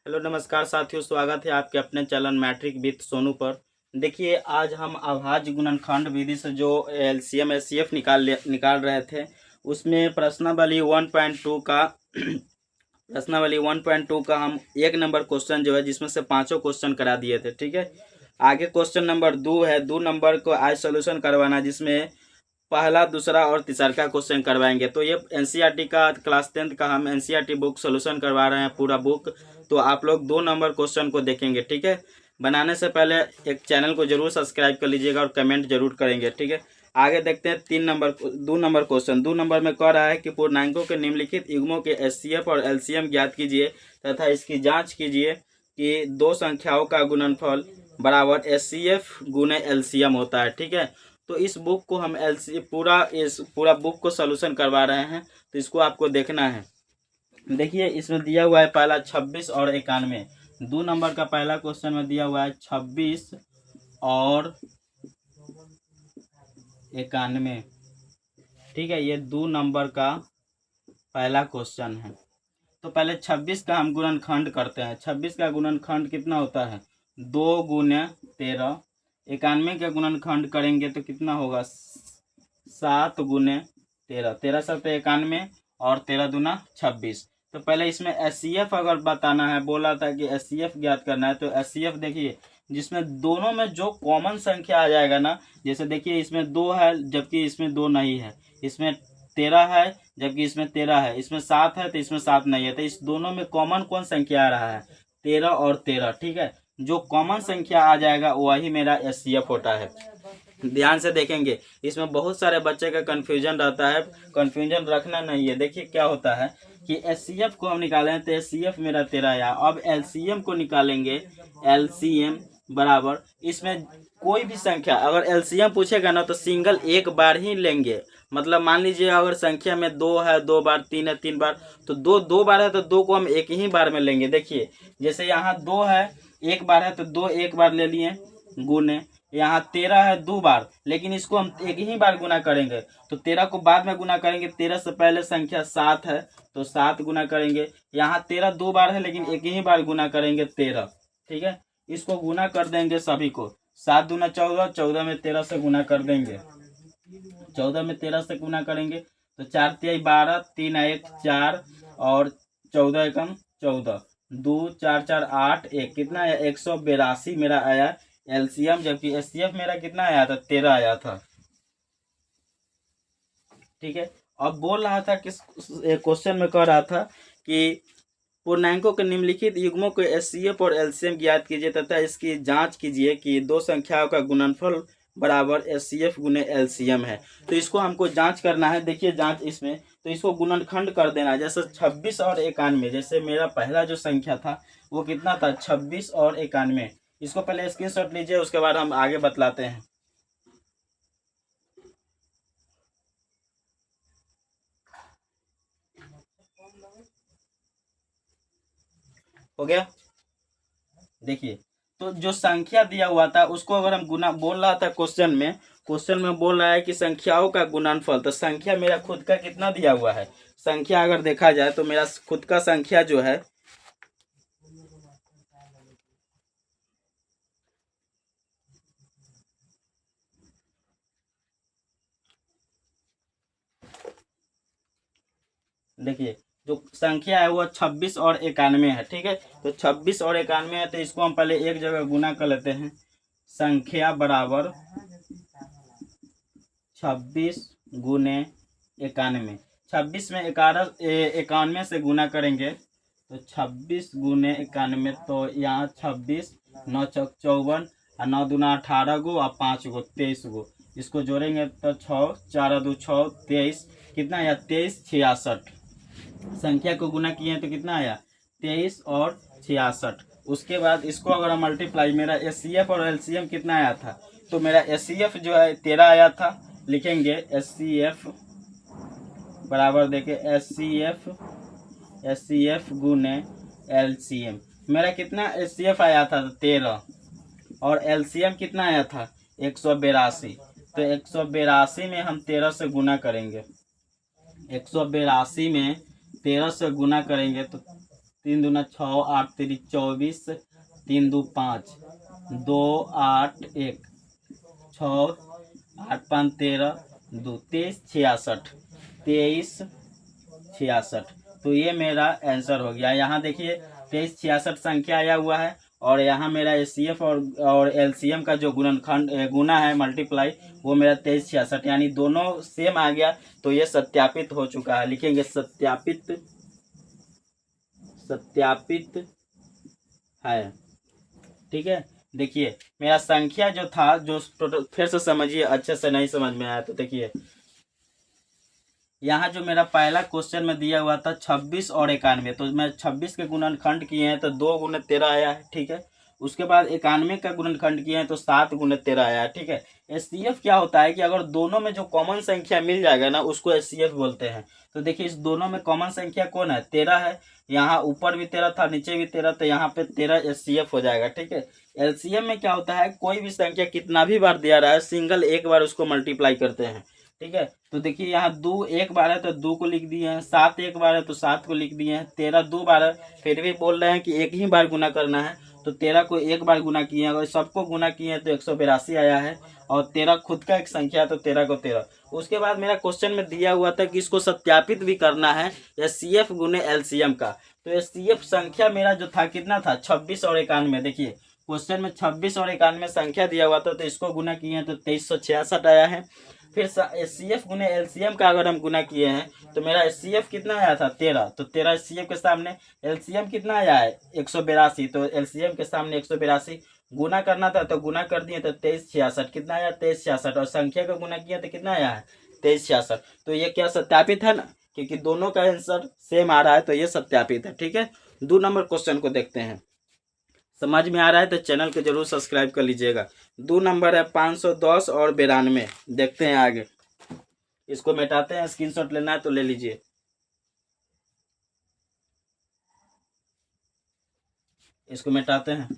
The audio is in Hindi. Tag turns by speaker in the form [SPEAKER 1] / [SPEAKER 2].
[SPEAKER 1] हेलो नमस्कार साथियों, स्वागत है आपके अपने चैनल मैट्रिक विद सोनू पर। देखिए, आज हम अभाज्य गुणनखंड विधि से जो एलसीएम एचसीएफ निकाल रहे थे, उसमें प्रश्नावली 1.2 का प्रश्नावली 1.2 का हम एक नंबर क्वेश्चन जो है, जिसमें से पांचों क्वेश्चन करा दिए थे। ठीक है, आगे क्वेश्चन नंबर 2 है। 2 नंबर को आज सोल्यूशन करवाना, जिसमें पहला, दूसरा और तीसरा का क्वेश्चन करवाएंगे। तो ये एनसीईआरटी का क्लास 10th का हम एनसीईआरटी बुक सोल्यूशन करवा रहे हैं, पूरा बुक। तो आप लोग 2 नंबर क्वेश्चन को देखेंगे। ठीक है, बनाने से पहले एक चैनल को जरूर सब्सक्राइब कर लीजिएगा और कमेंट जरूर करेंगे। ठीक है, आगे देखते हैं 2 नंबर क्वेश्चन। 2 नंबर में कह रहा है कि पूर्णांकों के निम्नलिखित युग्मों के एचसीएफ और एलसीएम ज्ञात कीजिए तथा इसकी जांच कीजिए कि दो संख्याओं का गुणनफल बराबर एचसीएफ गुने एलसीएम होता है। ठीक है, तो इस बुक को हम इस पूरा बुक को सोल्यूशन करवा रहे हैं, तो इसको आपको देखना है। देखिए, इसमें दिया हुआ है पहला 26 और 91। 2 नंबर का पहला क्वेश्चन में दिया हुआ है 26 और 91। ठीक है, ये 2 नंबर का पहला क्वेश्चन है। तो पहले 26 का हम गुणनखंड करते हैं। 26 का गुणनखंड कितना होता है? 2 गुने 13। 91 का गुणनखंड करेंगे तो कितना होगा? 7 गुने 13। 13 7 91 और 13 दूना 26। तो पहले इसमें एचसीएफ अगर बताना है, बोला था कि एचसीएफ ज्ञात करना है, तो एचसीएफ देखिए, जिसमें दोनों में जो कॉमन संख्या आ जाएगा ना, जैसे देखिए इसमें 2 है जबकि इसमें 2 नहीं है, इसमें 13 है जबकि इसमें 13 है, इसमें 7 है तो इसमें 7 नहीं है, तो इस दोनों में कॉमन कौन संख्या आ रहा है? 13 और 13। ठीक है, जो कॉमन संख्या आ जाएगा वही मेरा एचसीएफ होता है। ध्यान से देखेंगे, इसमें बहुत सारे बच्चे का कंफ्यूजन रहता है, कंफ्यूजन रखना नहीं है। देखिए क्या होता है कि एचसीएफ को हम निकालें तो एचसीएफ मेरा 13 आया। अब एलसीएम को निकालेंगे, एलसीएम बराबर, इसमें कोई भी संख्या अगर एलसीएम पूछेगा ना तो सिंगल एक बार ही लेंगे। मतलब मान लीजिए अगर संख्या में 2 है 2 बार, 3 है 3 बार, तो 2 बार है तो 2 को हम एक ही बार में लेंगे। देखिए, जैसे यहाँ 2 है 1 बार है तो 2 एक बार ले लिए गुने, यहाँ 13 है 2 बार, लेकिन इसको हम एक ही बार गुना करेंगे, तो 13 को बाद में गुना करेंगे। 13 से पहले संख्या 7 है तो 7 गुना करेंगे। यहाँ 13 2 बार है लेकिन एक ही बार गुना करेंगे 13। ठीक है, इसको गुना कर देंगे सभी को। 7 दूना 14, 14 में 13 से गुना कर देंगे, 14 में 13 से गुना करेंगे तो 4 तिहाई 12, 3 1 4 और 14 एकम 14, 2 4 4 8 1, कितना आया? 182 मेरा आया एलसीएम, जबकि एचसीएफ मेरा कितना आया था? 13 आया था। ठीक है, अब बोल रहा था किस क्वेश्चन में कह रहा था कि पूर्णांकों के निम्नलिखित युग्मों को एचसीएफ और एलसीएम ज्ञात कीजिए तथा इसकी जांच कीजिए कि दो संख्याओं का गुणनफल बराबर एचसीएफ गुने एलसीएम है। तो इसको हमको जांच करना है। देखिए जांच इसमें, तो इसको गुणनखंड कर देना है। जैसे 26 और 91, जैसे मेरा पहला जो संख्या था वो कितना था? 26 और 91। इसको पहले स्क्रीनशॉट लीजिए, उसके बाद हम आगे बतलाते हैं। हो गया? देखिए, तो जो संख्या दिया हुआ था उसको अगर हम गुना, बोल रहा था क्वेश्चन में बोल रहा है कि संख्याओं का गुणनफल, तो संख्या मेरा खुद का कितना दिया हुआ है? संख्या अगर देखा जाए तो मेरा खुद का संख्या जो है, देखिए जो संख्या है वो 26 और 91 है। ठीक है, तो 26 और 91 है, तो इसको हम पहले एक जगह गुना कर लेते हैं। संख्या बराबर 26 गुने 91। 26 में 91 से गुना करेंगे तो 26 गुने 91, तो यहाँ 26, 9 चौक 54 और 9 दूना 18 गो और 5 गो 23 गो। इसको जोड़ेंगे तो 6 4 2 6 23, कितना आया? 23 66। संख्या को गुना किए हैं तो कितना आया? 23 और 66। उसके बाद इसको अगर हम मल्टीप्लाई, मेरा एचसीएफ और एलसीएम कितना आया था? तो मेरा एचसीएफ जो है 13 आया था। लिखेंगे एचसीएफ बराबर, देखे एचसीएफ गुने एलसीएम। मेरा कितना एचसीएफ आया था? 13। और एलसीएम कितना आया था? 182। तो 182 में हम 13 से गुना करेंगे। 182 में 13 से गुना करेंगे तो 3 दूना 6, 8 3 24, 3 2 5, 2 8 1, 6 8 5 13, 2 23 66, 23 66। तो ये मेरा आंसर हो गया। यहाँ देखिए 23 66 संख्या आया हुआ है, और यहाँ मेरा एचसीएफ और एलसीएम का जो गुणनखंड गुना है मल्टीप्लाई, वो मेरा 23 66, यानी दोनों सेम आ गया। तो ये सत्यापित हो चुका है। लिखेंगे सत्यापित, सत्यापित है। ठीक है, देखिए मेरा संख्या जो था, जो टोटल, फिर से समझिए, अच्छे से नहीं समझ में आया तो देखिए, यहाँ जो मेरा पहला क्वेश्चन में दिया हुआ था 26 और 91, तो मैं 26 के गुणनखंड किए हैं तो 2 गुने 13 आया है। ठीक है, उसके बाद 91 का गुणनखंड किए हैं तो 7 गुने 13 आया है। ठीक है, एचसीएफ क्या होता है कि अगर दोनों में जो कॉमन संख्या मिल जाएगा ना, उसको एचसीएफ बोलते हैं। तो देखिए इस दोनों में कॉमन संख्या कौन है, 13 है। यहाँ ऊपर भी 13 था, नीचे भी 13, तो यहाँ पे 13 एचसीएफ हो जाएगा। ठीक है, एलसीएम में क्या होता है, कोई भी संख्या कितना भी बार दिया रहा है, सिंगल एक बार उसको मल्टीप्लाई करते हैं। ठीक है, तो देखिए यहाँ 2 एक बार है तो 2 को लिख दिए हैं, 7 एक बार है तो 7 को लिख दिए हैं, 13 2 बार है, फिर भी बोल रहे हैं कि एक ही बार गुना करना है, तो 13 को एक बार गुना किए हैं, अगर सबको गुना किए हैं तो 182 आया है, और 13 खुद का एक संख्या है तो 13 को 13। उसके बाद मेरा क्वेश्चन में दिया हुआ था कि इसको सत्यापित भी करना है एचसीएफ गुने एलसीएम का। तो एचसीएफ संख्या मेरा जो था कितना था, 26 और 91। देखिए क्वेश्चन में 26 और 91 संख्या दिया हुआ था, तो इसको गुना किए हैं तो 2366 आया है। फिर एचसीएफ गुने एलसीएम का अगर हम गुना किए हैं तो मेरा एचसीएफ कितना आया था, 13, तो 13 एचसीएफ के सामने एलसीएम कितना आया है, 182, तो एलसीएम के सामने 182 गुना करना था, तो गुना कर दिए तो 2366 कितना आया, 2366, और संख्या का गुना किया तो कितना आया है, 2366। तो ये क्या सत्यापित है ना, क्योंकि दोनों का आंसर सेम आ रहा है, तो ये सत्यापित है। ठीक है, 2 नंबर क्वेश्चन को देखते हैं। समझ में आ रहा है तो चैनल को जरूर सब्सक्राइब कर लीजिएगा। 2 नंबर है 510 और 92। देखते हैं आगे, इसको मिटाते हैं, स्क्रीनशॉट लेना है तो ले लीजिए। इसको मिटाते हैं।